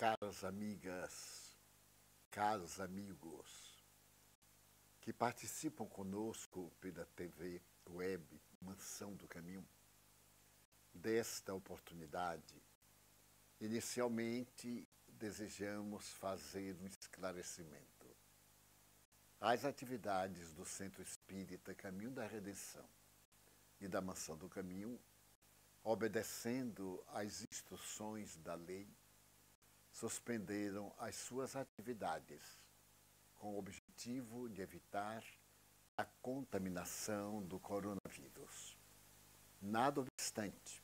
Caras amigas, caros amigos que participam conosco pela TV web Mansão do Caminho, desta oportunidade, inicialmente desejamos fazer um esclarecimento. As atividades do Centro Espírita Caminho da Redenção e da Mansão do Caminho, obedecendo às instruções da lei, suspenderam as suas atividades com o objetivo de evitar a contaminação do coronavírus. Nada obstante,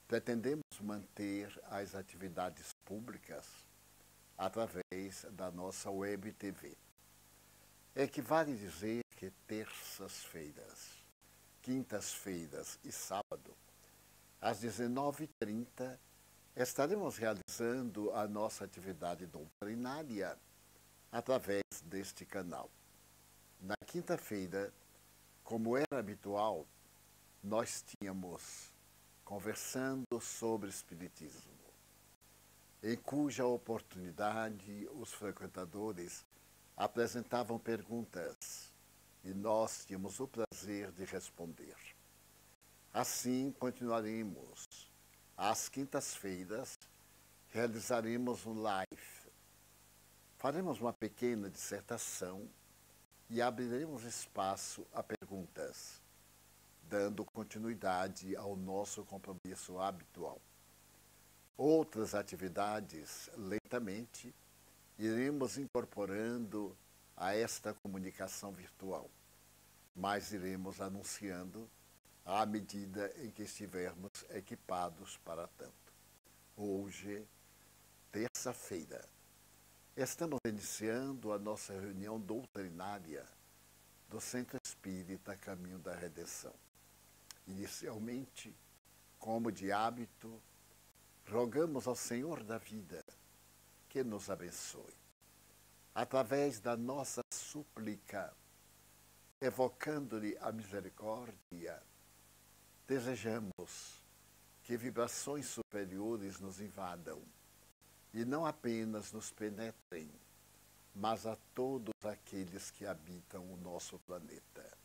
pretendemos manter as atividades públicas através da nossa web TV. Equivale dizer que terças-feiras, quintas-feiras e sábado, às 19h30, estaremos realizando a nossa atividade doutrinária através deste canal. Na quinta-feira, como era habitual, nós tínhamos conversando sobre Espiritismo, em cuja oportunidade os frequentadores apresentavam perguntas e nós tínhamos o prazer de responder. Assim, continuaremos. Às quintas-feiras, realizaremos um live. Faremos uma pequena dissertação e abriremos espaço a perguntas, dando continuidade ao nosso compromisso habitual. Outras atividades, lentamente, iremos incorporando a esta comunicação virtual, mas iremos anunciando à medida em que estivermos equipados para tanto. Hoje, terça-feira, estamos iniciando a nossa reunião doutrinária do Centro Espírita Caminho da Redenção. Inicialmente, como de hábito, rogamos ao Senhor da vida que nos abençoe. Através da nossa súplica, evocando-lhe a misericórdia, desejamos que vibrações superiores nos invadam e não apenas nos penetrem, mas a todos aqueles que habitam o nosso planeta.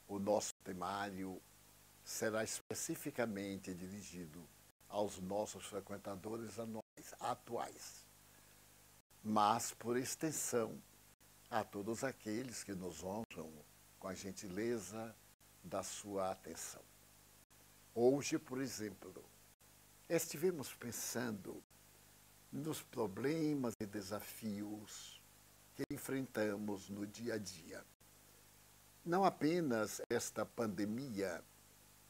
O nosso temário será especificamente dirigido aos nossos frequentadores atuais, mas, por extensão, a todos aqueles que nos honram com a gentileza da sua atenção. Hoje, por exemplo, estivemos pensando nos problemas e desafios que enfrentamos no dia a dia. Não apenas esta pandemia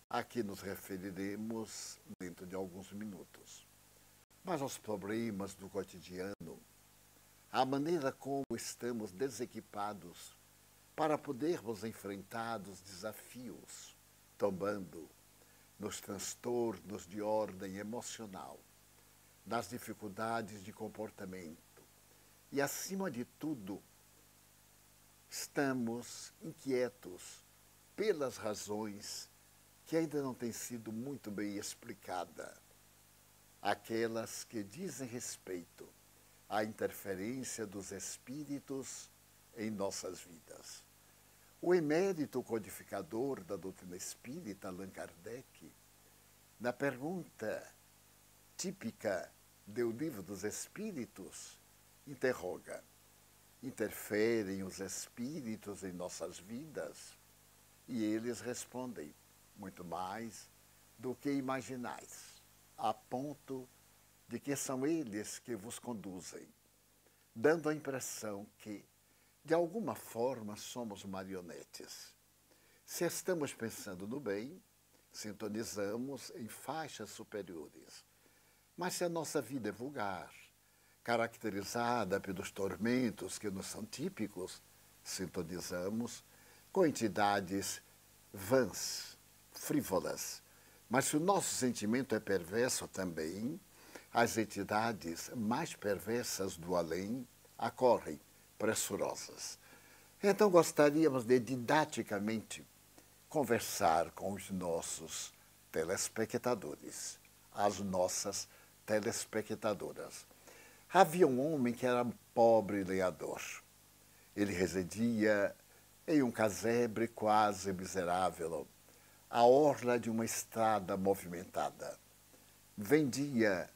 a que nos referiremos dentro de alguns minutos, mas aos problemas do cotidiano, a maneira como estamos desequipados para podermos enfrentar os desafios, tombando nos transtornos de ordem emocional, nas dificuldades de comportamento e, acima de tudo, estamos inquietos pelas razões que ainda não têm sido muito bem explicadas, aquelas que dizem respeito à interferência dos espíritos em nossas vidas. O emérito codificador da doutrina espírita, Allan Kardec, na pergunta típica do Livro dos Espíritos, interroga: interferem os espíritos em nossas vidas? E eles respondem: muito mais do que imaginais, a ponto de que são eles que vos conduzem, dando a impressão que, de alguma forma, somos marionetes. Se estamos pensando no bem, sintonizamos em faixas superiores. Mas se a nossa vida é vulgar, caracterizada pelos tormentos que nos são típicos, sintonizamos com entidades vãs, frívolas. Mas se o nosso sentimento é perverso também, as entidades mais perversas do além acorrem pressurosas. Então gostaríamos de didaticamente conversar com os nossos telespectadores, as nossas telespectadoras, Havia um homem que era um pobre lenhador. Ele residia em um casebre quase miserável, à orla de uma estrada movimentada. Vendia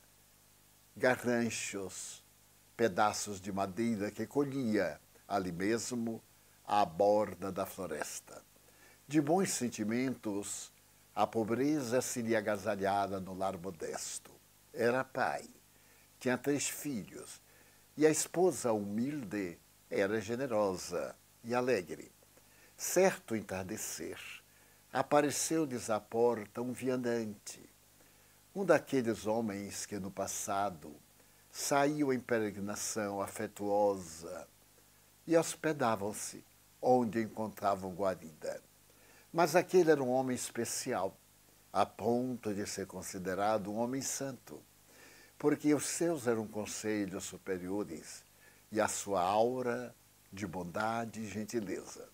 garranchos, pedaços de madeira que colhia ali mesmo, à borda da floresta. De bons sentimentos, a pobreza se lhe agasalhara no lar modesto. Era pai, tinha 3 filhos, e a esposa humilde era generosa e alegre. Certo entardecer, apareceu-lhes à porta um viandante, um daqueles homens que no passado saíam em peregrinação afetuosa e hospedavam-se onde encontravam guarida. Mas aquele era um homem especial, a ponto de ser considerado um homem santo, porque os seus eram conselhos superiores e a sua aura de bondade e gentileza.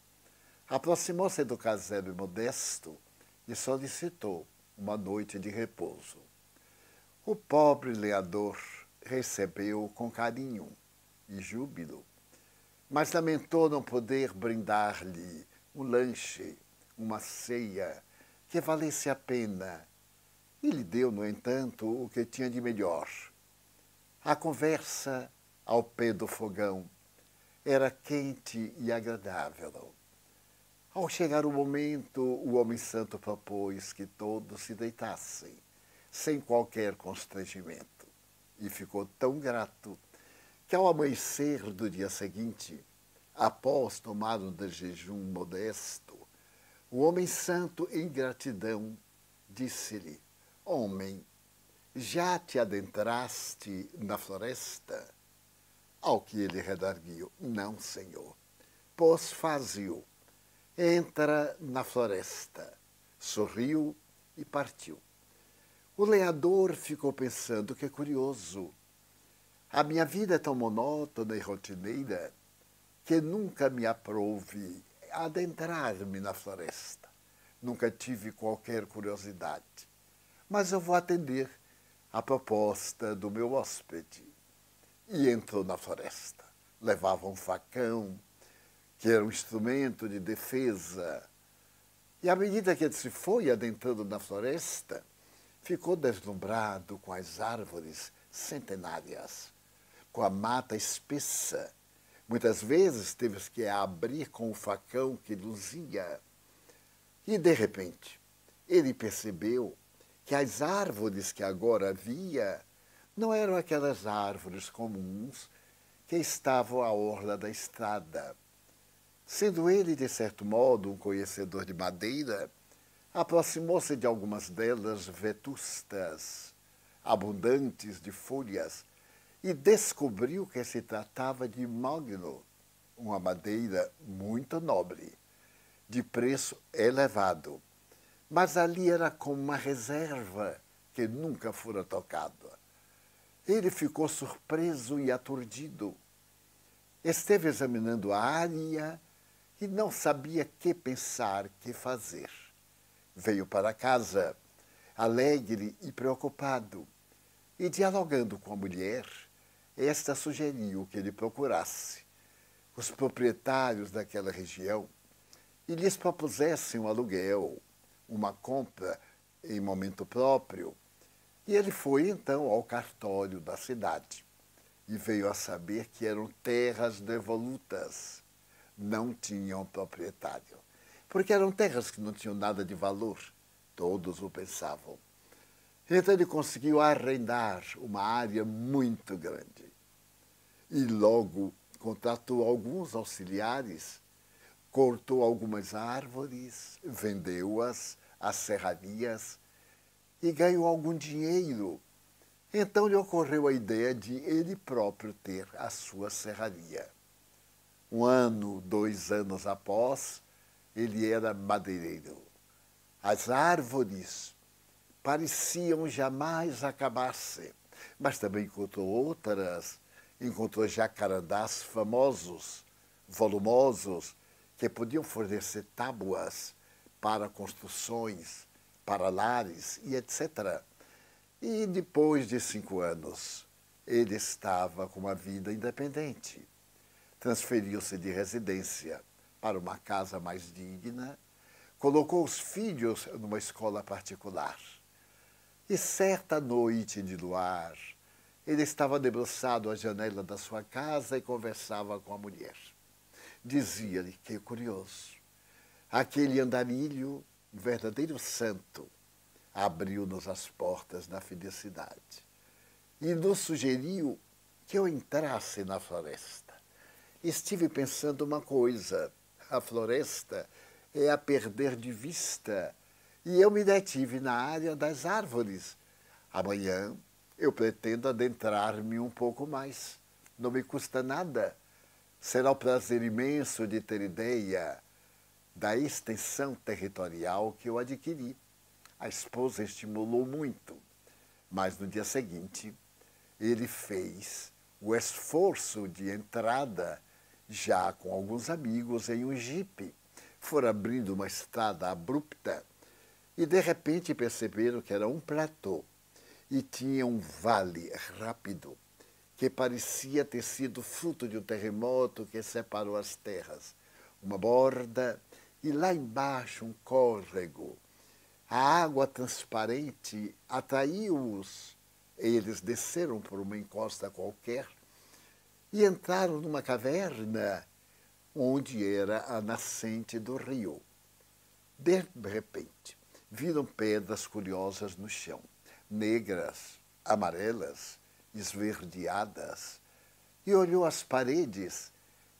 Aproximou-se do casebre modesto e solicitou uma noite de repouso. O pobre lenhador recebeu-o com carinho e júbilo, mas lamentou não poder brindar-lhe um lanche, uma ceia que valesse a pena, e lhe deu, no entanto, o que tinha de melhor. A conversa ao pé do fogão era quente e agradável. Ao chegar o momento, o homem santo propôs que todos se deitassem, sem qualquer constrangimento, e ficou tão grato que, ao amanhecer do dia seguinte, após tomar um jejum modesto, o homem santo, em gratidão, disse-lhe: Homem, já te adentraste na floresta? Ao que ele redarguiu: Não, senhor. Pois faze-o. Entra na floresta. Sorriu e partiu. O lenhador ficou pensando: que curioso. A minha vida é tão monótona e rotineira que nunca me aprouve adentrar-me na floresta. Nunca tive qualquer curiosidade. Mas eu vou atender a proposta do meu hóspede. E entrou na floresta. Levava um facão, que era um instrumento de defesa. E à medida que ele se foi adentrando na floresta, ficou deslumbrado com as árvores centenárias, com a mata espessa. Muitas vezes teve que abrir com o facão que luzia. E, de repente, ele percebeu que as árvores que agora via não eram aquelas árvores comuns que estavam à orla da estrada. Sendo ele, de certo modo, um conhecedor de madeira, aproximou-se de algumas delas vetustas, abundantes de folhas, e descobriu que se tratava de mogno, uma madeira muito nobre, de preço elevado. Mas ali era como uma reserva que nunca fora tocada. Ele ficou surpreso e aturdido. Esteve examinando a área e não sabia que pensar, que fazer. Veio para casa, alegre e preocupado, e dialogando com a mulher, esta sugeriu que ele procurasse os proprietários daquela região e lhes propusessem um aluguel, uma compra em momento próprio. E ele foi então ao cartório da cidade e veio a saber que eram terras devolutas, não tinham proprietário, porque eram terras que não tinham nada de valor, todos o pensavam. Então ele conseguiu arrendar uma área muito grande e logo contratou alguns auxiliares, cortou algumas árvores, vendeu-as às serrarias e ganhou algum dinheiro. Então lhe ocorreu a ideia de ele próprio ter a sua serraria. 1 ano, 2 anos após, ele era madeireiro. As árvores pareciam jamais acabar-se, mas também encontrou outras, encontrou jacarandás famosos, volumosos, que podiam fornecer tábuas para construções, para lares e etc. E depois de 5 anos, ele estava com uma vida independente. Transferiu-se de residência para uma casa mais digna, colocou os filhos numa escola particular. E certa noite de luar, ele estava debruçado à janela da sua casa e conversava com a mulher. Dizia-lhe, que curioso, aquele andarilho, um verdadeiro santo, abriu-nos as portas da felicidade e nos sugeriu que eu entrasse na floresta. Estive pensando uma coisa, a floresta é a perder de vista, e eu me detive na área das árvores. Amanhã eu pretendo adentrar-me um pouco mais. Não me custa nada. Será o prazer imenso de ter ideia da extensão territorial que eu adquiri. A esposa estimulou muito, mas no dia seguinte ele fez o esforço de entrada já com alguns amigos em um jipe. Foram abrindo uma estrada abrupta e de repente perceberam que era um platô e tinha um vale rápido que parecia ter sido fruto de um terremoto que separou as terras. Uma borda e lá embaixo um córrego. A água transparente atraiu-os. Eles desceram por uma encosta qualquer e entraram numa caverna onde era a nascente do rio. De repente, viram pedras curiosas no chão, negras, amarelas, esverdeadas, e olhou as paredes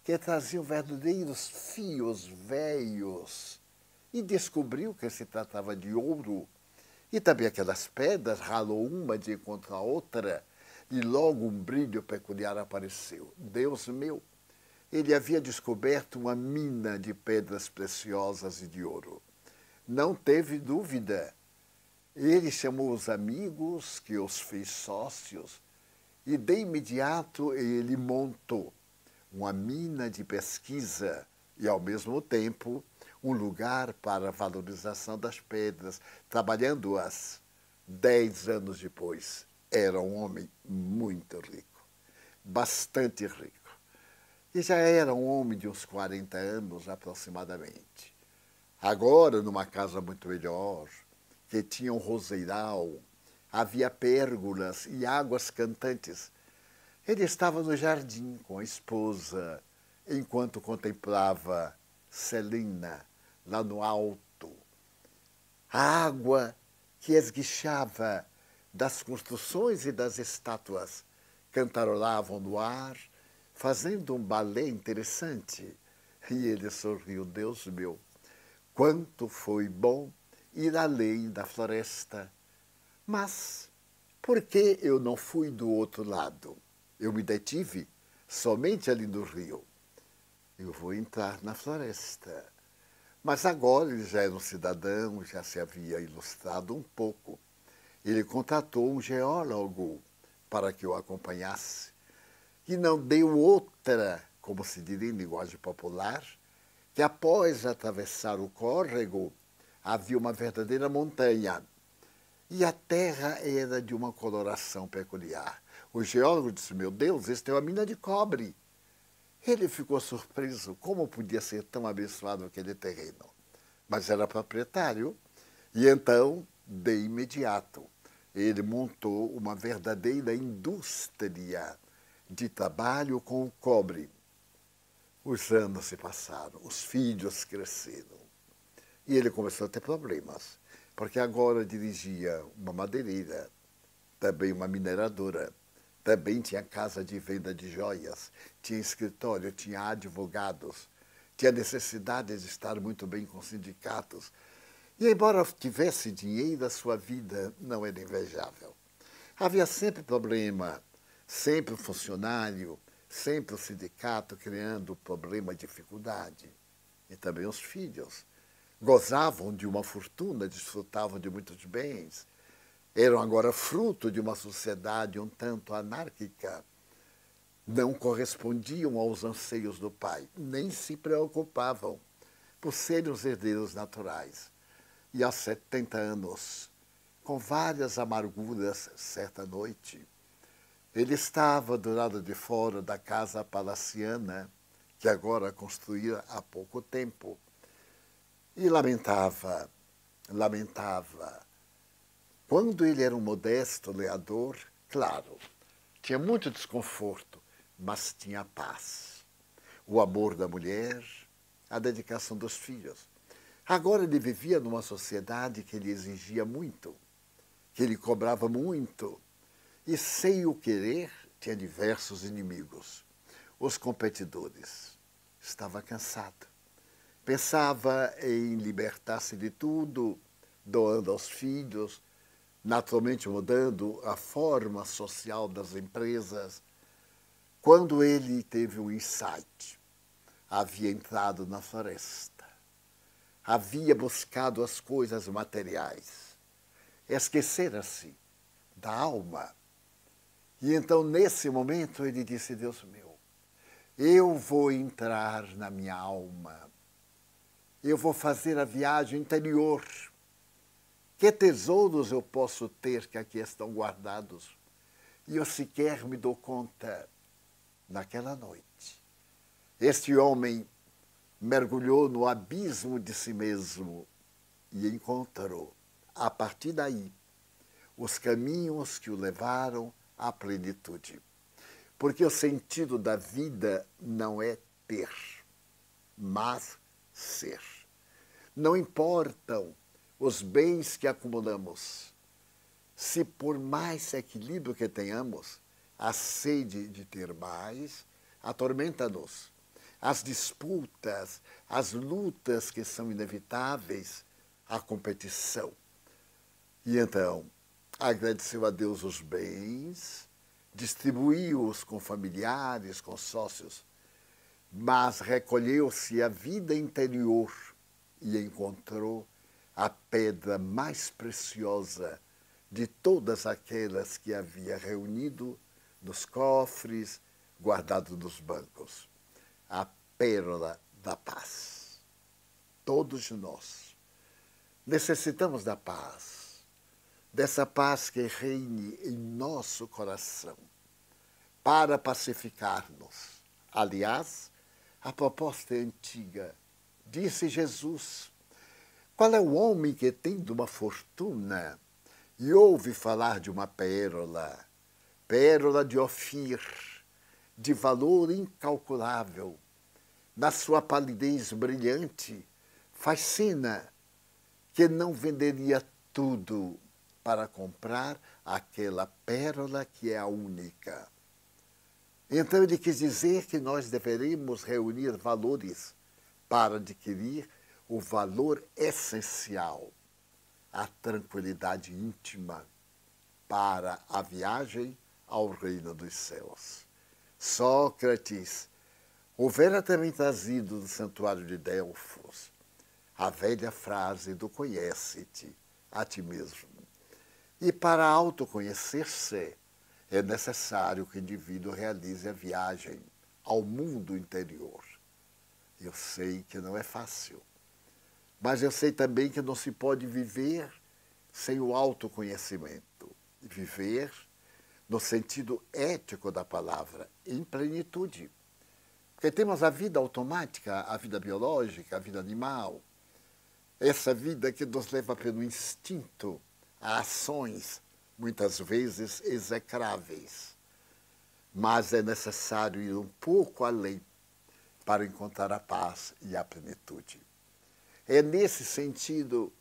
que traziam verdadeiros fios velhos e descobriu que se tratava de ouro. E também aquelas pedras, ralou uma de encontrar outra, e logo um brilho peculiar apareceu. Deus meu! Ele havia descoberto uma mina de pedras preciosas e de ouro. Não teve dúvida. Ele chamou os amigos, que os fez sócios, e de imediato ele montou uma mina de pesquisa e, ao mesmo tempo, um lugar para a valorização das pedras, trabalhando-as. 10 anos depois, era um homem muito rico, bastante rico. E já era um homem de uns 40 anos aproximadamente. Agora, numa casa muito melhor, que tinha um roseiral, havia pérgolas e águas cantantes. Ele estava no jardim com a esposa, enquanto contemplava Celina, lá no alto. A água que esguichava das construções e das estátuas cantarolavam no ar, fazendo um balé interessante. E ele sorriu, Deus meu, quanto foi bom ir além da floresta. Mas por que eu não fui do outro lado? Eu me detive somente ali no rio. Eu vou entrar na floresta. Mas agora ele já era um cidadão, já se havia ilustrado um pouco. Ele contratou um geólogo para que o acompanhasse. E não deu outra, como se diria em linguagem popular, que após atravessar o córrego, havia uma verdadeira montanha. E a terra era de uma coloração peculiar. O geólogo disse, meu Deus, isso é uma mina de cobre. Ele ficou surpreso, como podia ser tão abençoado aquele terreno? Mas era proprietário. E então, de imediato, ele montou uma verdadeira indústria de trabalho com o cobre. Os anos se passaram, os filhos cresceram. E ele começou a ter problemas, porque agora dirigia uma madeireira, também uma mineradora, também tinha casa de venda de joias, tinha escritório, tinha advogados, tinha necessidade de estar muito bem com sindicatos. E embora tivesse dinheiro, a sua vida não era invejável. Havia sempre problema, sempre o funcionário, sempre o sindicato criando problema, dificuldade. E também os filhos. Gozavam de uma fortuna, desfrutavam de muitos bens. Eram agora fruto de uma sociedade um tanto anárquica. Não correspondiam aos anseios do pai, nem se preocupavam por serem os herdeiros naturais. E aos 70 anos, com várias amarguras, certa noite, Ele estava do lado de fora da casa palaciana, que agora construíra há pouco tempo, e lamentava. Quando ele era um modesto leador, claro, tinha muito desconforto, mas tinha paz. O amor da mulher, a dedicação dos filhos. Agora ele vivia numa sociedade que lhe exigia muito, que lhe cobrava muito, e sem o querer tinha diversos inimigos. Os competidores. Estava cansado. Pensava em libertar-se de tudo, doando aos filhos, naturalmente mudando a forma social das empresas, quando ele teve um insight. Havia entrado na floresta, havia buscado as coisas materiais, esquecera-se da alma. E então, nesse momento, ele disse, Deus meu, eu vou entrar na minha alma, eu vou fazer a viagem interior. Que tesouros eu posso ter que aqui estão guardados? E eu sequer me dou conta. Naquela noite, este homem mergulhou no abismo de si mesmo e encontrou, a partir daí, os caminhos que o levaram à plenitude. Porque o sentido da vida não é ter, mas ser. Não importam os bens que acumulamos. Se por mais equilíbrio que tenhamos, a sede de ter mais atormenta-nos. As disputas, as lutas que são inevitáveis, a competição. E então, agradeceu a Deus os bens, distribuiu-os com familiares, com sócios, mas recolheu-se à vida interior e encontrou a pedra mais preciosa de todas aquelas que havia reunido nos cofres, guardado nos bancos. A pérola da paz. Todos nós necessitamos da paz, dessa paz que reine em nosso coração, para pacificar-nos. Aliás, a proposta é antiga. Disse Jesus, qual é o homem que, tendo uma fortuna, e ouve falar de uma pérola, pérola de Ofir, de valor incalculável, na sua palidez brilhante, fascina, que não venderia tudo para comprar aquela pérola que é a única. Então ele quis dizer que nós deveríamos reunir valores para adquirir o valor essencial, a tranquilidade íntima para a viagem ao reino dos céus. Sócrates houvera também trazido do santuário de Delfos a velha frase do conhece-te a ti mesmo. E para autoconhecer-se é necessário que o indivíduo realize a viagem ao mundo interior. Eu sei que não é fácil, mas eu sei também que não se pode viver sem o autoconhecimento. Viver no sentido ético da palavra, em plenitude. Porque temos a vida automática, a vida biológica, a vida animal. Essa vida que nos leva pelo instinto a ações, muitas vezes execráveis. Mas é necessário ir um pouco além para encontrar a paz e a plenitude. É nesse sentido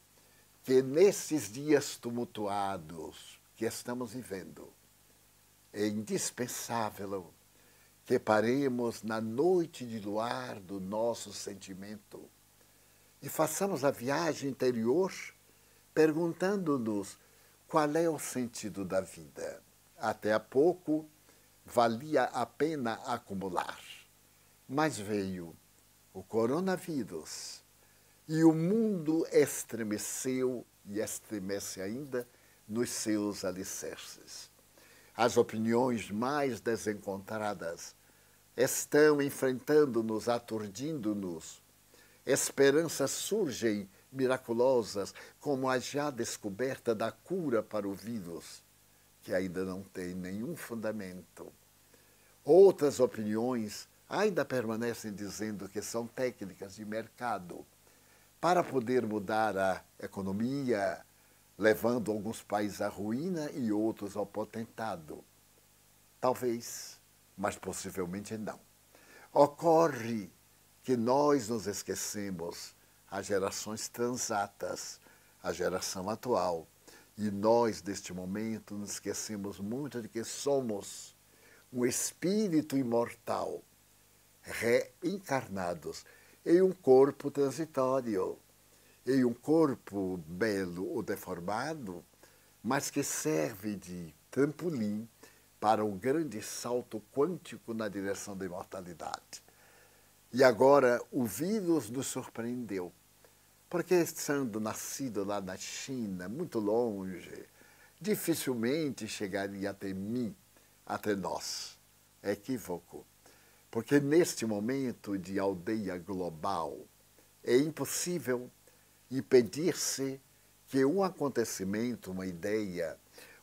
que, nesses dias tumultuados que estamos vivendo, é indispensável que paremos na noite de luar do nosso sentimento e façamos a viagem interior perguntando-nos qual é o sentido da vida. Até há pouco valia a pena acumular, mas veio o coronavírus e o mundo estremeceu e estremece ainda nos seus alicerces. As opiniões mais desencontradas estão enfrentando-nos, aturdindo-nos. Esperanças surgem miraculosas, como a já descoberta da cura para o vírus. que ainda não tem nenhum fundamento. Outras opiniões ainda permanecem dizendo que são técnicas de mercado para poder mudar a economia, levando alguns países à ruína e outros ao potentado. Talvez, mas possivelmente não. Ocorre que nós nos esquecemos, as gerações transatas, a geração atual, e nós, neste momento, nos esquecemos muito de que somos um espírito imortal, reencarnados em um corpo transitório, em um corpo belo ou deformado, mas que serve de trampolim para um grande salto quântico na direção da imortalidade. E agora o vírus nos surpreendeu, porque estando nascido lá na China, muito longe, dificilmente chegaria até mim, até nós. É equívoco, porque neste momento de aldeia global é impossível impedir-se que um acontecimento, uma ideia,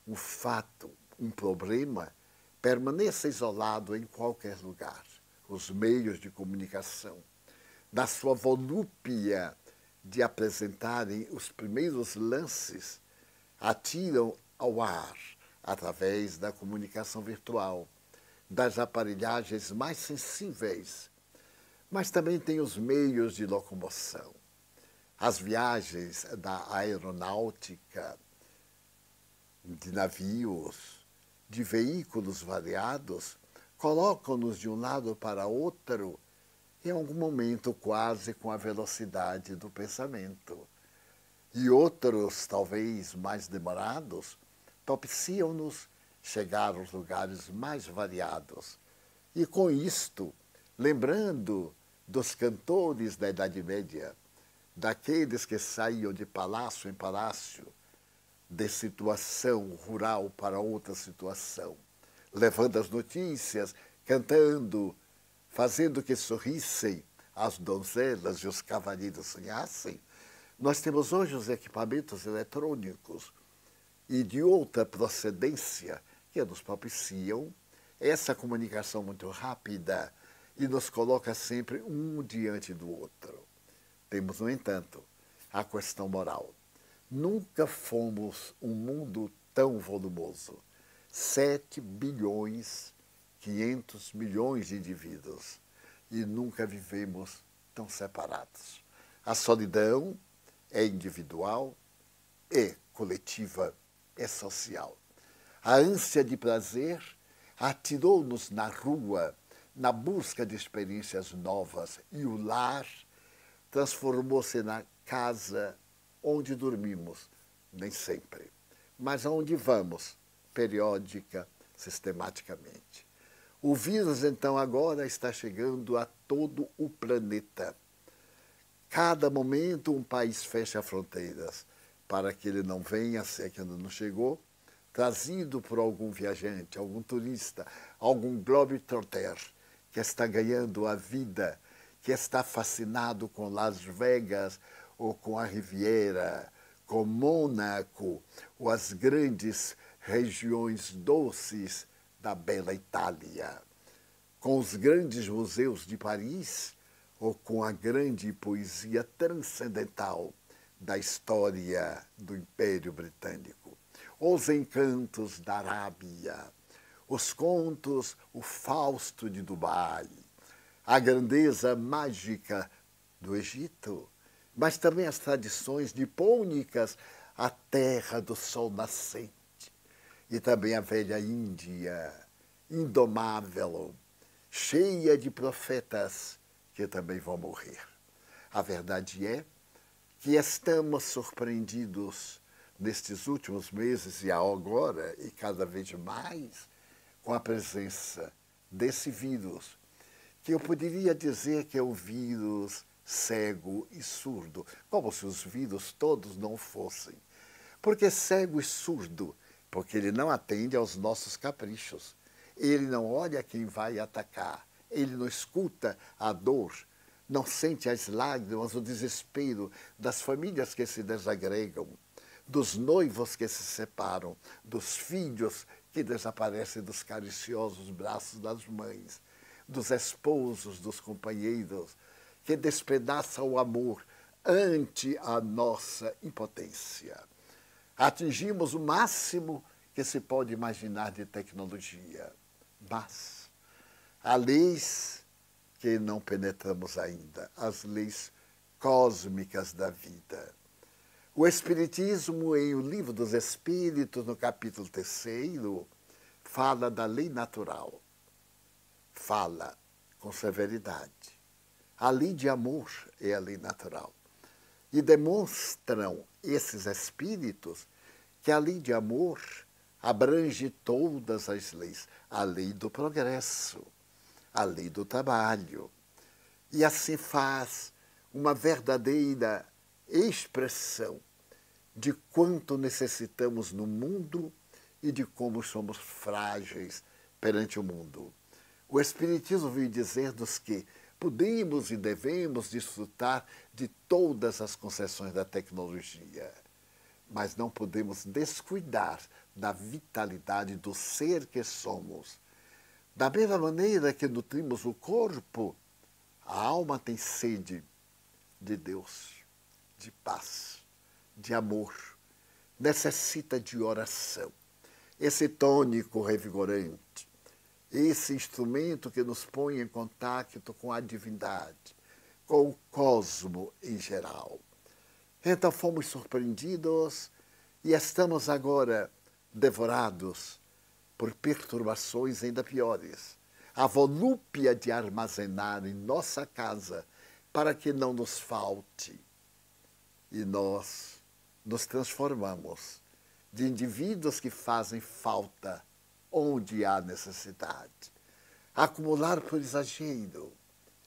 um fato, um problema permaneça isolado em qualquer lugar. Os meios de comunicação, na sua volúpia de apresentarem os primeiros lances, atiram ao ar, através da comunicação virtual, das aparelhagens mais sensíveis, mas também tem os meios de locomoção. As viagens da aeronáutica, de navios, de veículos variados, colocam-nos de um lado para outro, em algum momento quase com a velocidade do pensamento. E outros, talvez mais demorados, propiciam-nos chegar aos lugares mais variados. E com isto, lembrando dos cantores da Idade Média, daqueles que saíam de palácio em palácio, de situação rural para outra situação, levando as notícias, cantando, fazendo que sorrissem as donzelas e os cavalheiros sonhassem, nós temos hoje os equipamentos eletrônicos e de outra procedência que nos propiciam essa comunicação muito rápida e nos coloca sempre um diante do outro. Temos, no entanto, a questão moral. Nunca fomos um mundo tão volumoso. 7 bilhões, 500 milhões de indivíduos. E nunca vivemos tão separados. A solidão é individual, é coletiva, é social. A ânsia de prazer atirou-nos na rua, na busca de experiências novas, e o lar transformou-se na casa onde dormimos, nem sempre, mas aonde vamos, periódica, sistematicamente. O vírus, então, agora está chegando a todo o planeta. Cada momento um país fecha fronteiras para que ele não venha, se é que ainda não chegou, trazido por algum viajante, algum turista, algum globetrotter que está ganhando a vida, que está fascinado com Las Vegas ou com a Riviera, com Mônaco, ou as grandes regiões doces da bela Itália, com os grandes museus de Paris ou com a grande poesia transcendental da história do Império Britânico, os encantos da Arábia, os contos, o Fausto de Dubai, a grandeza mágica do Egito, mas também as tradições nipônicas, a terra do sol nascente, e também a velha Índia, indomável, cheia de profetas que também vão morrer. A verdade é que estamos surpreendidos nestes últimos meses e agora, e cada vez mais, com a presença desse vírus, que eu poderia dizer que é o vírus cego e surdo, como se os vírus todos não fossem. Porque cego e surdo, porque ele não atende aos nossos caprichos. Ele não olha quem vai atacar, ele não escuta a dor, não sente as lágrimas, o desespero das famílias que se desagregam, dos noivos que se separam, dos filhos que desaparecem dos cariciosos braços das mães, dos esposos, dos companheiros, que despedaçam o amor ante a nossa impotência. Atingimos o máximo que se pode imaginar de tecnologia, mas há leis que não penetramos ainda, as leis cósmicas da vida. O Espiritismo, em O Livro dos Espíritos, no capítulo 3º, fala da lei natural. Fala com severidade. A lei de amor é a lei natural. E demonstram esses espíritos que a lei de amor abrange todas as leis. A lei do progresso, a lei do trabalho. E assim faz uma verdadeira expressão de quanto necessitamos no mundo e de como somos frágeis perante o mundo. O Espiritismo veio dizer-nos que podemos e devemos desfrutar de todas as concessões da tecnologia, mas não podemos descuidar da vitalidade do ser que somos. Da mesma maneira que nutrimos o corpo, a alma tem sede de Deus, de paz, de amor, necessita de oração. Esse tônico revigorante, esse instrumento que nos põe em contato com a divindade, com o cosmo em geral. Então fomos surpreendidos e estamos agora devorados por perturbações ainda piores. A volúpia de armazenar em nossa casa para que não nos falte. E nós nos transformamos de indivíduos que fazem falta onde há necessidade. Acumular por exagero,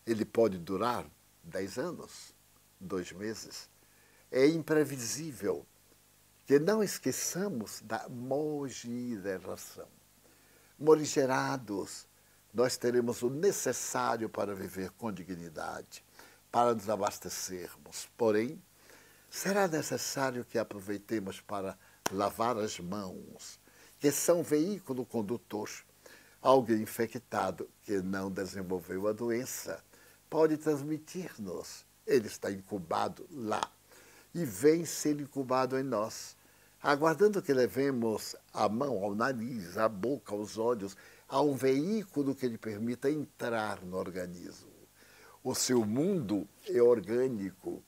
ele pode durar 10 anos, 2 meses. É imprevisível. Que não esqueçamos da morigeração. Morigerados, nós teremos o necessário para viver com dignidade, para nos abastecermos. Porém, será necessário que aproveitemos para lavar as mãos, que são veículo condutor. Alguém infectado que não desenvolveu a doença pode transmitir-nos. Ele está incubado lá e vem ser incubado em nós, aguardando que levemos a mão ao nariz, à boca, aos olhos, a um veículo que lhe permita entrar no organismo. O seu mundo é orgânico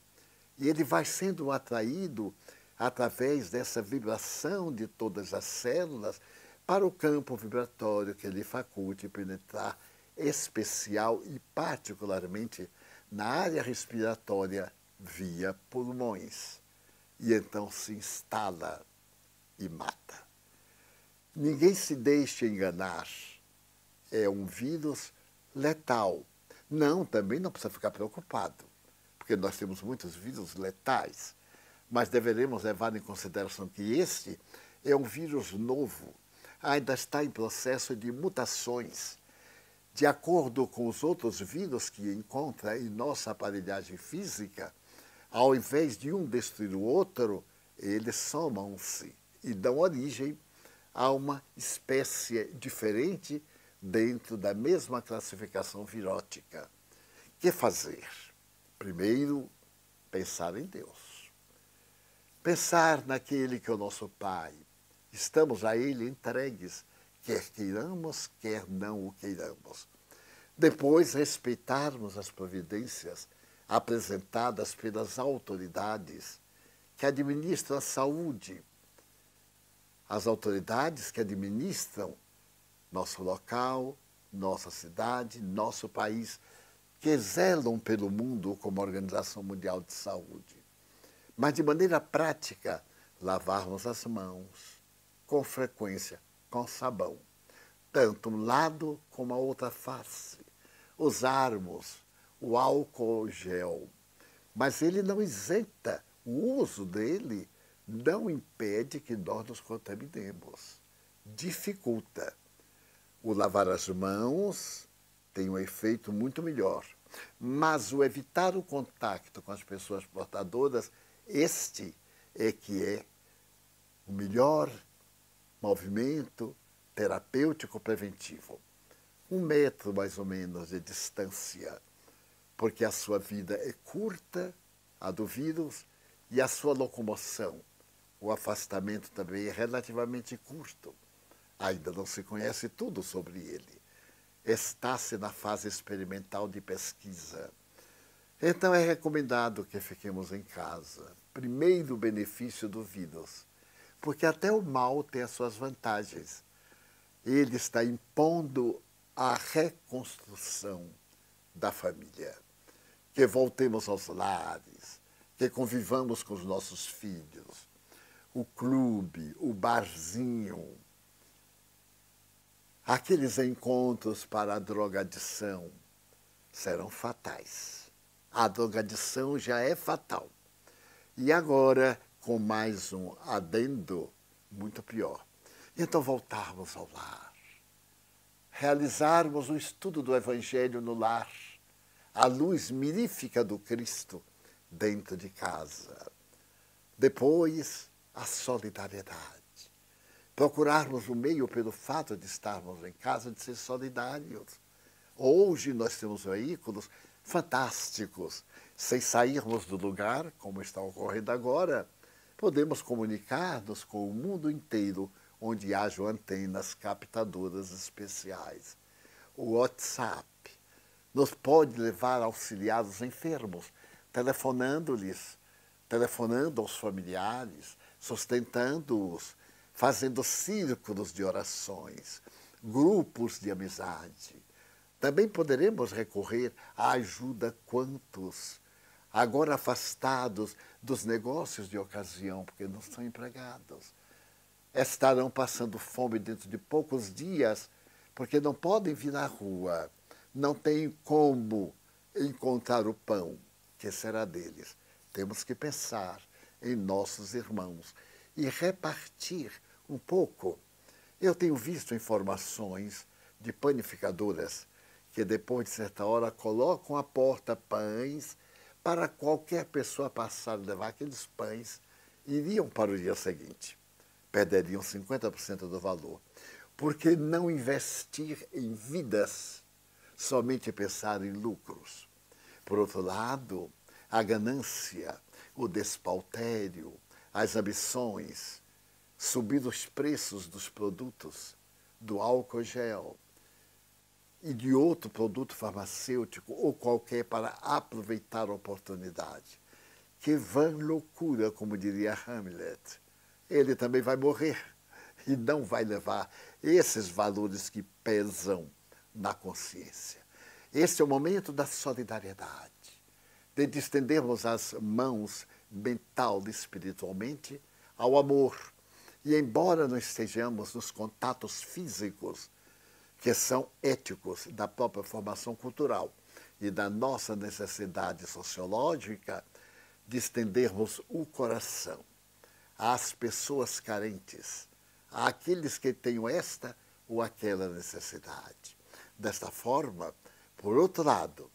e ele vai sendo atraído através dessa vibração de todas as células para o campo vibratório que lhe faculte penetrar especial e particularmente na área respiratória via pulmões. E então se instala e mata. Ninguém se deixe enganar. É um vírus letal. Não, também não precisa ficar preocupado, porque nós temos muitos vírus letais, mas deveremos levar em consideração que este é um vírus novo, ainda está em processo de mutações. De acordo com os outros vírus que encontra em nossa aparelhagem física, ao invés de um destruir o outro, eles somam-se e dão origem a uma espécie diferente dentro da mesma classificação virótica. Que fazer? Primeiro, pensar em Deus. Pensar naquele que é o nosso Pai. Estamos a Ele entregues, quer queiramos, quer não o queiramos. Depois, respeitarmos as providências apresentadas pelas autoridades que administram a saúde, as autoridades que administram nosso local, nossa cidade, nosso país, que zelam pelo mundo como Organização Mundial de Saúde. Mas, de maneira prática, lavarmos as mãos com frequência, com sabão, tanto um lado como a outra face. Usarmos o álcool gel, mas ele não isenta, o uso dele não impede que nós nos contaminemos, dificulta. O lavar as mãos tem um efeito muito melhor, mas o evitar o contato com as pessoas portadoras, este é que é o melhor movimento terapêutico preventivo. 1 metro, mais ou menos, de distância, porque a sua vida é curta, a do vírus, e a sua locomoção, o afastamento também é relativamente curto. Ainda não se conhece tudo sobre ele. Está-se na fase experimental de pesquisa. Então é recomendado que fiquemos em casa. Primeiro benefício do vírus, porque até o mal tem as suas vantagens. Ele está impondo a reconstrução da família. Que voltemos aos lares, que convivamos com os nossos filhos. O clube, o barzinho, aqueles encontros para a drogadição serão fatais. A drogadição já é fatal. E agora, com mais um adendo muito pior. Então, voltarmos ao lar. Realizarmos o estudo do Evangelho no lar. A luz mirífica do Cristo dentro de casa. Depois, a solidariedade. Procurarmos o meio, pelo fato de estarmos em casa, de ser solidários. Hoje nós temos veículos fantásticos. Sem sairmos do lugar, como está ocorrendo agora, podemos comunicar-nos com o mundo inteiro, onde haja antenas captadoras especiais. O WhatsApp nos pode levar a auxiliar os enfermos, telefonando-lhes, telefonando aos familiares, sustentando-os, fazendo círculos de orações, grupos de amizade. Também poderemos recorrer à ajuda quantos, agora afastados dos negócios de ocasião, porque não estão empregados, estarão passando fome dentro de poucos dias, porque não podem vir à rua, não têm como encontrar o pão, que será deles. Temos que pensar em nossos irmãos e repartir um pouco. Eu tenho visto informações de panificadoras que depois de certa hora colocam à porta pães para qualquer pessoa passar e levar aqueles pães, iriam para o dia seguinte. Perderiam 50% do valor. Por que não investir em vidas, somente pensar em lucros? Por outro lado, a ganância, o despautério, as ambições, subir os preços dos produtos, do álcool gel e de outro produto farmacêutico ou qualquer para aproveitar a oportunidade. Que vã loucura, como diria Hamlet. Ele também vai morrer e não vai levar esses valores que pesam na consciência. Este é o momento da solidariedade, de estendermos as mãos mental e espiritualmente ao amor. E embora não estejamos nos contatos físicos, que são éticos da própria formação cultural e da nossa necessidade sociológica, de estendermos o coração às pessoas carentes, àqueles que tenham esta ou aquela necessidade. Desta forma, por outro lado,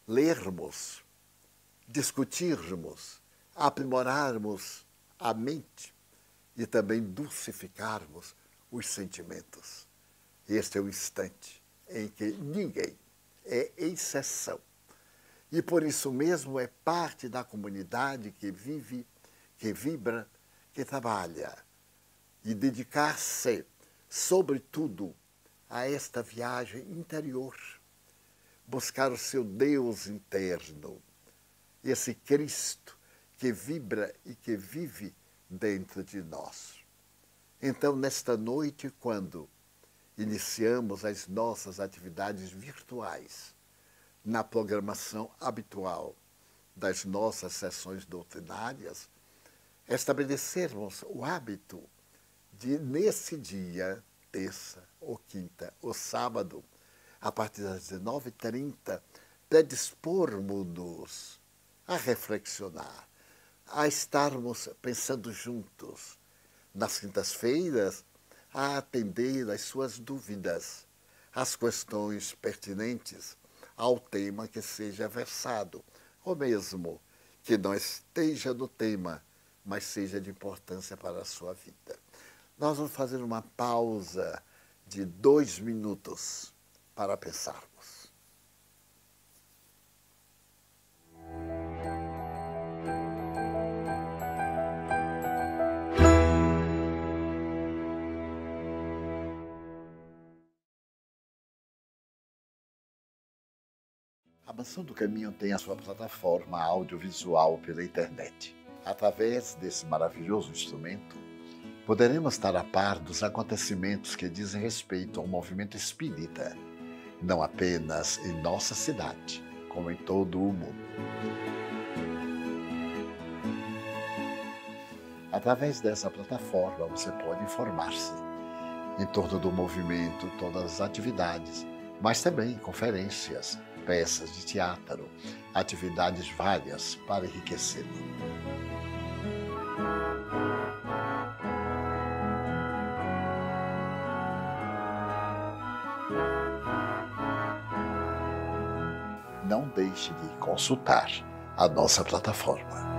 lermos, discutirmos, aprimorarmos a mente e também dulcificarmos os sentimentos. Este é o instante em que ninguém é exceção. E por isso mesmo é parte da comunidade que vive, que vibra, que trabalha. E dedicar-se, sobretudo, a esta viagem interior. Buscar o seu Deus interno. Esse Cristo que vibra e que vive dentro de nós. Então, nesta noite, quando iniciamos as nossas atividades virtuais, na programação habitual das nossas sessões doutrinárias, estabelecermos o hábito de, nesse dia, terça ou quinta ou sábado, a partir das 19h30, predispormos-nos a reflexionar, a estarmos pensando juntos. Nas quintas-feiras, a atender às suas dúvidas, às questões pertinentes ao tema que seja versado, ou mesmo que não esteja no tema, mas seja de importância para a sua vida. Nós vamos fazer uma pausa de 2 minutos para pensarmos. A Mansão do Caminho tem a sua plataforma audiovisual pela internet. Através desse maravilhoso instrumento, poderemos estar a par dos acontecimentos que dizem respeito ao movimento espírita, não apenas em nossa cidade, como em todo o mundo. Através dessa plataforma, você pode informar-se em torno do movimento, todas as atividades, mas também conferências, peças de teatro, atividades várias para enriquecê-lo. Não deixe de consultar a nossa plataforma.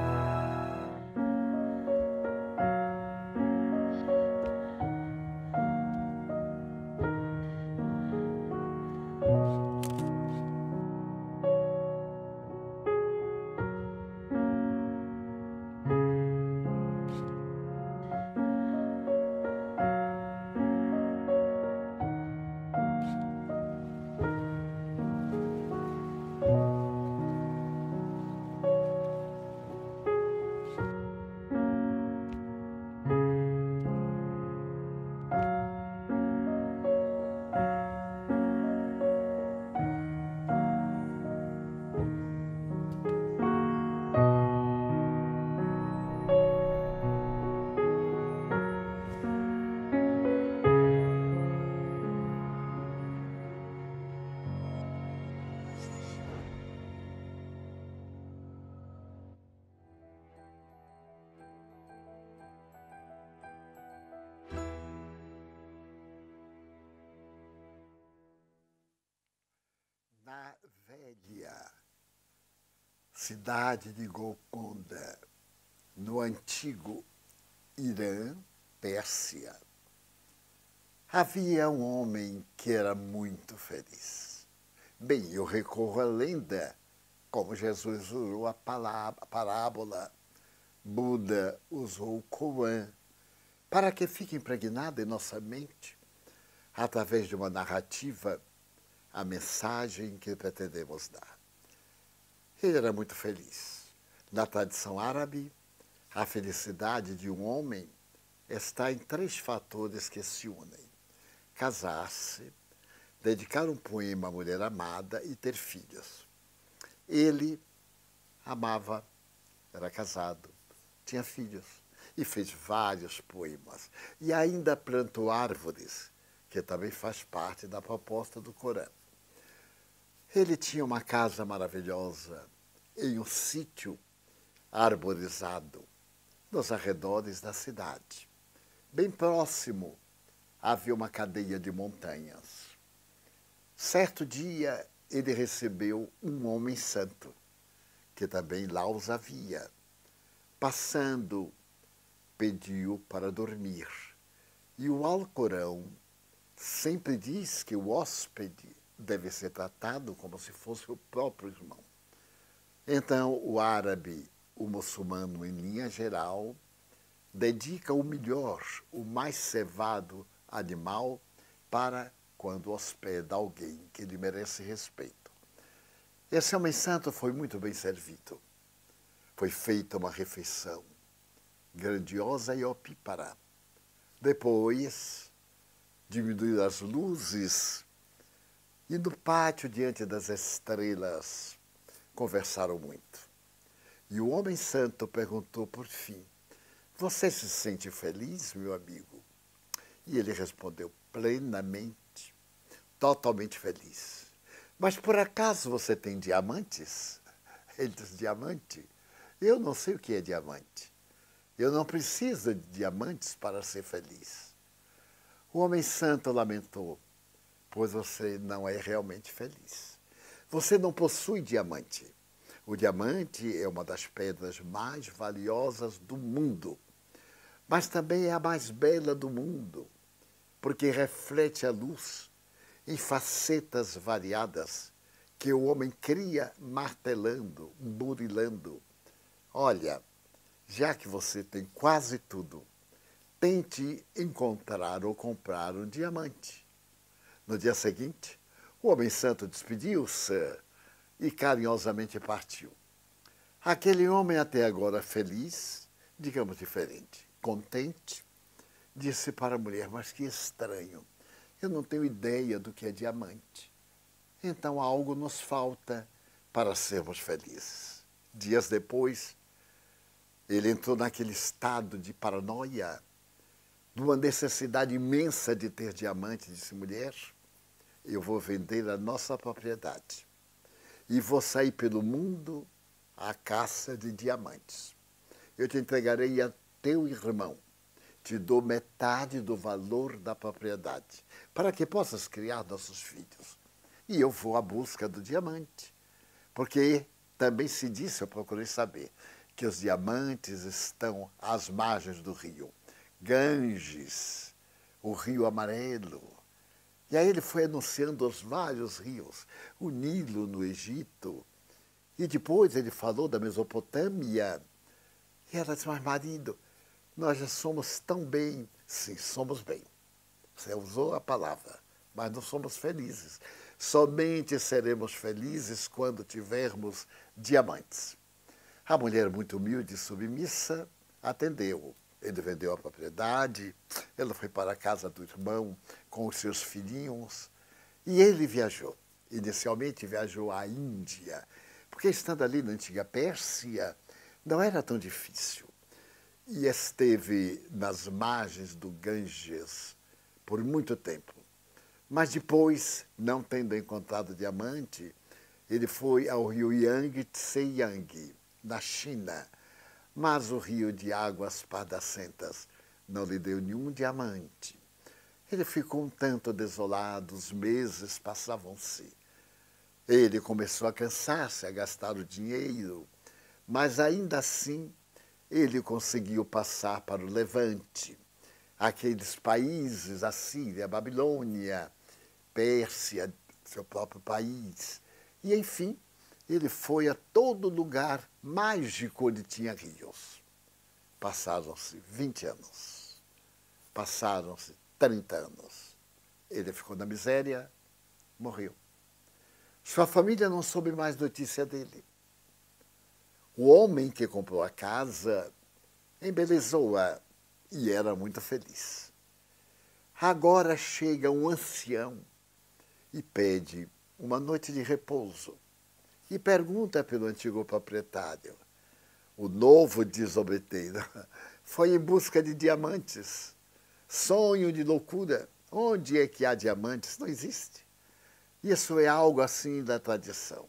Na velha cidade de Golconda, no antigo Irã, Pérsia, havia um homem que era muito feliz. Bem, eu recorro à lenda, como Jesus usou a parábola, Buda usou o Corão, para que fique impregnado em nossa mente, através de uma narrativa, a mensagem que pretendemos dar. Ele era muito feliz. Na tradição árabe, a felicidade de um homem está em 3 fatores que se unem: casar-se, dedicar um poema à mulher amada e ter filhos. Ele amava, era casado, tinha filhos e fez vários poemas. E ainda plantou árvores, que também faz parte da proposta do Corão. Ele tinha uma casa maravilhosa em um sítio arborizado nos arredores da cidade. Bem próximo havia uma cadeia de montanhas. Certo dia ele recebeu um homem santo, que também lá os havia. Passando, pediu para dormir. E o Alcorão sempre diz que o hóspede deve ser tratado como se fosse o próprio irmão. Então, o árabe, o muçulmano, em linha geral, dedica o melhor, o mais cevado animal para quando hospeda alguém que lhe merece respeito. Esse homem santo foi muito bem servido. Foi feita uma refeição grandiosa e opípara. Depois, diminuíram as luzes e no pátio, diante das estrelas, conversaram muito. E o homem santo perguntou por fim: "Você se sente feliz, meu amigo?" E ele respondeu: "Plenamente, totalmente feliz. Mas por acaso você tem diamantes?" Ele disse: "Diamante? Eu não sei o que é diamante. Eu não preciso de diamantes para ser feliz." O homem santo lamentou: "Pois você não é realmente feliz. Você não possui diamante. O diamante é uma das pedras mais valiosas do mundo, mas também é a mais bela do mundo, porque reflete a luz em facetas variadas que o homem cria martelando, burilando. Olha, já que você tem quase tudo, tente encontrar ou comprar um diamante. No dia seguinte, o homem santo despediu-se e carinhosamente partiu. Aquele homem até agora feliz, digamos diferente, contente, disse para a mulher, mas que estranho, eu não tenho ideia do que é diamante. Então algo nos falta para sermos felizes. Dias depois, ele entrou naquele estado de paranoia, de uma necessidade imensa de ter diamante, disse, mulher, eu vou vender a nossa propriedade e vou sair pelo mundo à caça de diamantes. Eu te entregarei a teu irmão, te dou metade do valor da propriedade, para que possas criar nossos filhos. E eu vou à busca do diamante, porque também se disse, eu procurei saber, que os diamantes estão às margens do rio Ganges, o Rio Amarelo. E aí ele foi anunciando os vários rios, o Nilo no Egito, e depois ele falou da Mesopotâmia. E ela disse, mas marido, nós já somos tão bem. Sim, somos bem. Você usou a palavra, mas não somos felizes. Somente seremos felizes quando tivermos diamantes. A mulher, muito humilde e submissa, atendeu. Ele vendeu a propriedade, ela foi para a casa do irmão com os seus filhinhos e ele viajou. Inicialmente viajou à Índia, porque estando ali na antiga Pérsia, não era tão difícil. E esteve nas margens do Ganges por muito tempo. Mas depois, não tendo encontrado diamante, ele foi ao rio Yangtze-Yang, na China. Mas o rio de águas pardacentas não lhe deu nenhum diamante. Ele ficou um tanto desolado, os meses passavam-se. Ele começou a cansar-se, a gastar o dinheiro, mas ainda assim ele conseguiu passar para o Levante, aqueles países, a Síria, a Babilônia, Pérsia, seu próprio país. E, enfim, ele foi a todo lugar mágico onde tinha rios. Passaram-se 20 anos, passaram-se 30 anos. Ele ficou na miséria, morreu. Sua família não soube mais notícia dele. O homem que comprou a casa embelezou-a e era muito feliz. Agora chega um ancião e pede uma noite de repouso e pergunta pelo antigo proprietário. O novo desobreteiro foi em busca de diamantes. Sonho de loucura. Onde é que há diamantes? Não existe. Isso é algo assim da tradição.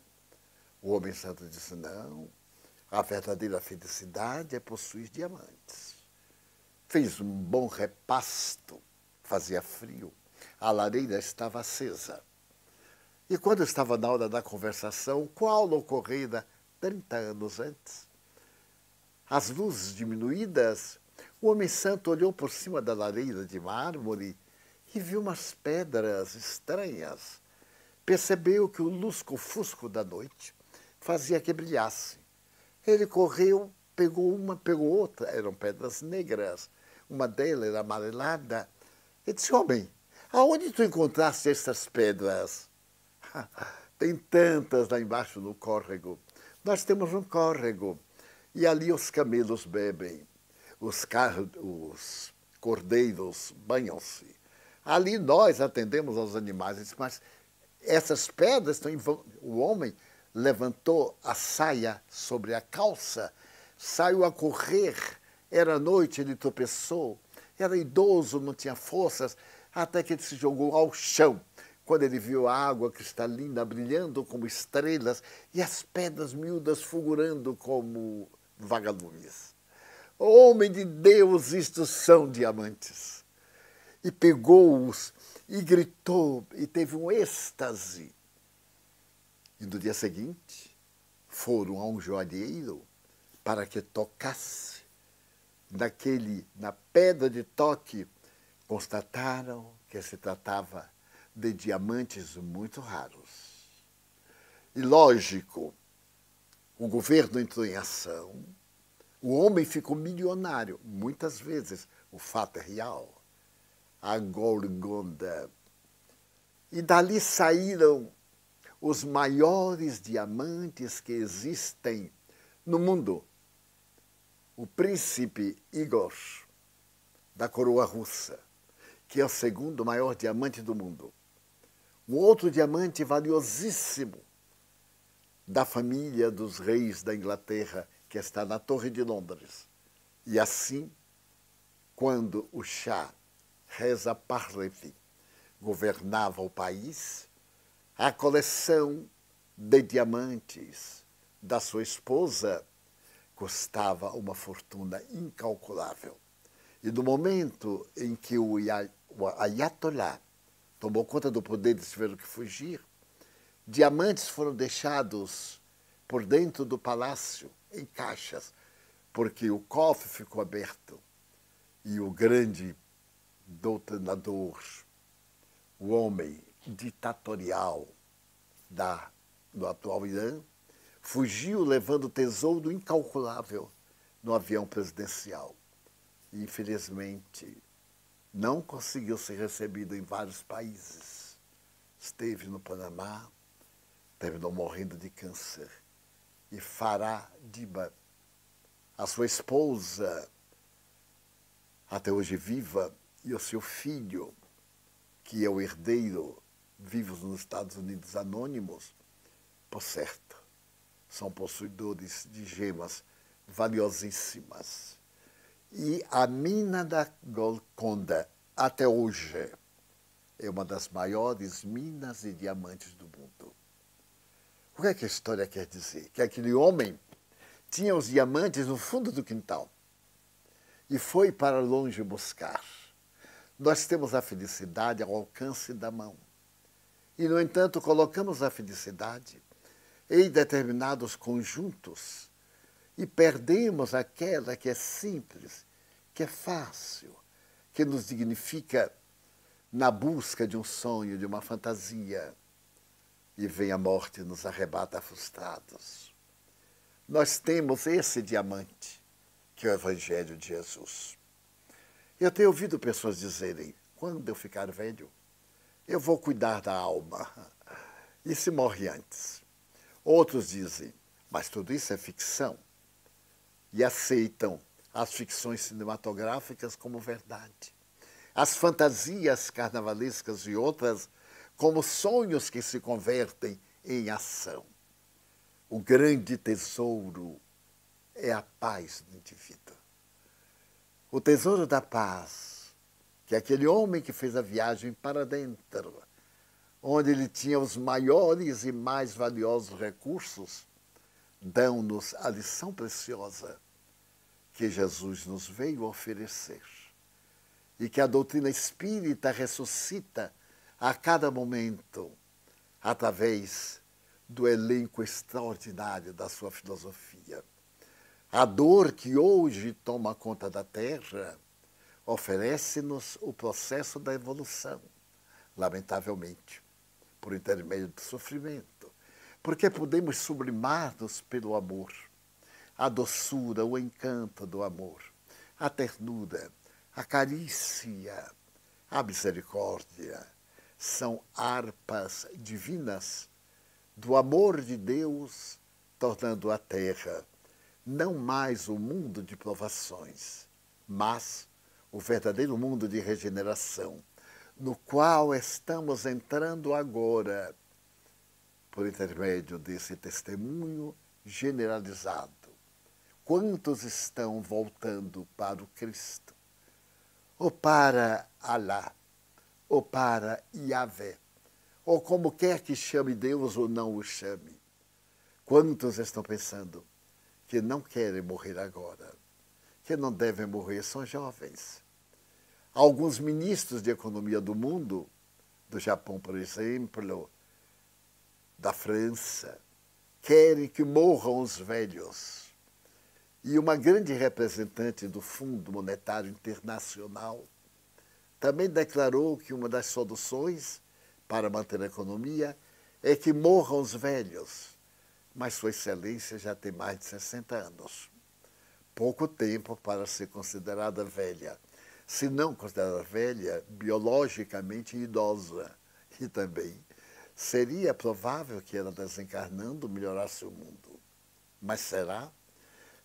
O homem santo disse, não, a verdadeira felicidade é possuir diamantes. Fez um bom repasto, fazia frio, a lareira estava acesa. E quando estava na hora da conversação, qual ocorrida 30 anos antes? As luzes diminuídas, o homem santo olhou por cima da lareira de mármore e viu umas pedras estranhas. Percebeu que o lusco-fusco da noite fazia que brilhasse. Ele correu, pegou uma, pegou outra, eram pedras negras. Uma delas era amarelada. Ele disse, homem, aonde tu encontraste essas pedras? Tem tantas lá embaixo no córrego. Nós temos um córrego e ali os camelos bebem, os cordeiros banham-se. Ali nós atendemos aos animais. Ele disse, mas essas pedras estão em vão. O homem levantou a saia sobre a calça, saiu a correr. Era noite, ele tropeçou. Era idoso, não tinha forças, até que ele se jogou ao chão. Quando ele viu a água cristalina brilhando como estrelas e as pedras miúdas fulgurando como vagalumes. Homem de Deus, isto são diamantes. E pegou-os e gritou e teve um êxtase. E no dia seguinte foram a um joalheiro para que tocasse na pedra de toque, constataram que se tratava de diamantes muito raros. E, lógico, o governo entrou em ação, o homem ficou milionário, muitas vezes, o fato é real, a Golconda. E dali saíram os maiores diamantes que existem no mundo. O príncipe Igor, da coroa russa, que é o segundo maior diamante do mundo. Um outro diamante valiosíssimo da família dos reis da Inglaterra, que está na Torre de Londres. E assim, quando o Shah Reza Pahlavi governava o país, a coleção de diamantes da sua esposa custava uma fortuna incalculável. E no momento em que o Ayatollah tomou conta do poder e tiveram que fugir, diamantes foram deixados por dentro do palácio, em caixas, porque o cofre ficou aberto e o grande doutrinador, o homem ditatorial do atual Irã, fugiu levando tesouro incalculável no avião presidencial. E, infelizmente, não conseguiu ser recebido em vários países. Esteve no Panamá, terminou morrendo de câncer. E Farah Diba, a sua esposa, até hoje viva, e o seu filho, que é o herdeiro, vivos nos Estados Unidos anônimos, por certo, são possuidores de gemas valiosíssimas. E a mina da Golconda, até hoje, é uma das maiores minas de diamantes do mundo. O que é que a história quer dizer? Que aquele homem tinha os diamantes no fundo do quintal e foi para longe buscar. Nós temos a felicidade ao alcance da mão. E, no entanto, colocamos a felicidade em determinados conjuntos e perdemos aquela que é simples, que é fácil, que nos dignifica na busca de um sonho, de uma fantasia. E vem a morte e nos arrebata frustrados. Nós temos esse diamante, que é o Evangelho de Jesus. Eu tenho ouvido pessoas dizerem, quando eu ficar velho, eu vou cuidar da alma. E se morre antes? Outros dizem, mas tudo isso é ficção. E aceitam as ficções cinematográficas como verdade. As fantasias carnavalescas e outras como sonhos que se convertem em ação. O grande tesouro é a paz do indivíduo. O tesouro da paz, que é aquele homem que fez a viagem para dentro, onde ele tinha os maiores e mais valiosos recursos, dão-nos a lição preciosa que Jesus nos veio oferecer e que a doutrina espírita ressuscita a cada momento através do elenco extraordinário da sua filosofia. A dor que hoje toma conta da Terra oferece-nos o processo da evolução, lamentavelmente, por intermédio do sofrimento, porque podemos sublimar-nos pelo amor, a doçura, o encanto do amor, a ternura, a carícia, a misericórdia, são harpas divinas do amor de Deus, tornando a Terra não mais o mundo de provações, mas o verdadeiro mundo de regeneração, no qual estamos entrando agora, por intermédio desse testemunho generalizado. Quantos estão voltando para o Cristo? Ou para Alá, ou para Yahvé, ou como quer que chame Deus ou não o chame. Quantos estão pensando que não querem morrer agora, que não devem morrer, são jovens. Alguns ministros de economia do mundo, do Japão, por exemplo, da França, querem que morram os velhos. E uma grande representante do Fundo Monetário Internacional também declarou que uma das soluções para manter a economia é que morram os velhos. Mas Sua Excelência já tem mais de 60 anos. Pouco tempo para ser considerada velha. Se não considerada velha, biologicamente idosa. E também seria provável que ela, desencarnando, melhorasse o mundo. Mas será?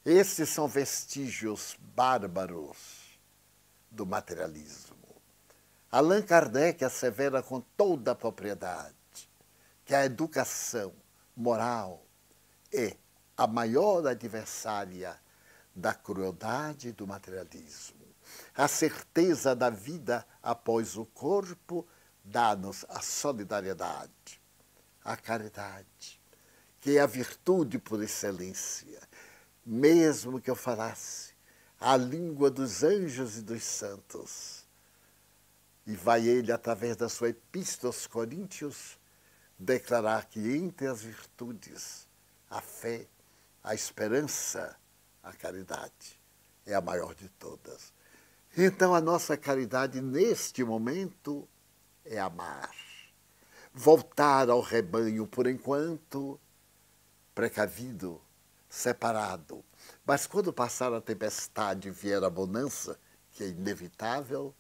Esses são vestígios bárbaros do materialismo. Allan Kardec assevera com toda a propriedade que a educação moral é a maior adversária da crueldade e do materialismo. A certeza da vida após o corpo dá-nos a solidariedade, a caridade, que é a virtude por excelência. Mesmo que eu falasse a língua dos anjos e dos santos, e vai ele, através da sua epístola aos Coríntios, declarar que entre as virtudes, a fé, a esperança, a caridade é a maior de todas. Então, a nossa caridade, neste momento, é amar. Voltar ao rebanho, por enquanto, precavido, separado. Mas quando passar a tempestade e vier a bonança, que é inevitável,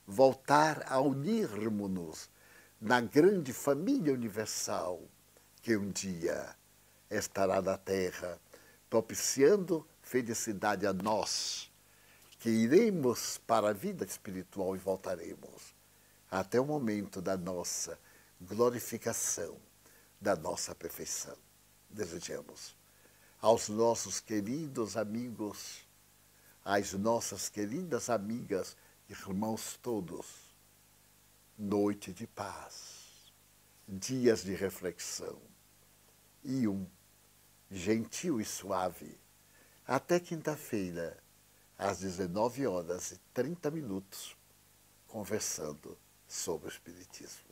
voltar a unirmos-nos na grande família universal que um dia estará na Terra, propiciando felicidade a nós, que iremos para a vida espiritual e voltaremos até o momento da nossa glorificação, da nossa perfeição. Desejamos aos nossos queridos amigos, às nossas queridas amigas, irmãos todos, noite de paz, dias de reflexão e um gentil e suave até quinta-feira, às 19h30, conversando sobre o Espiritismo.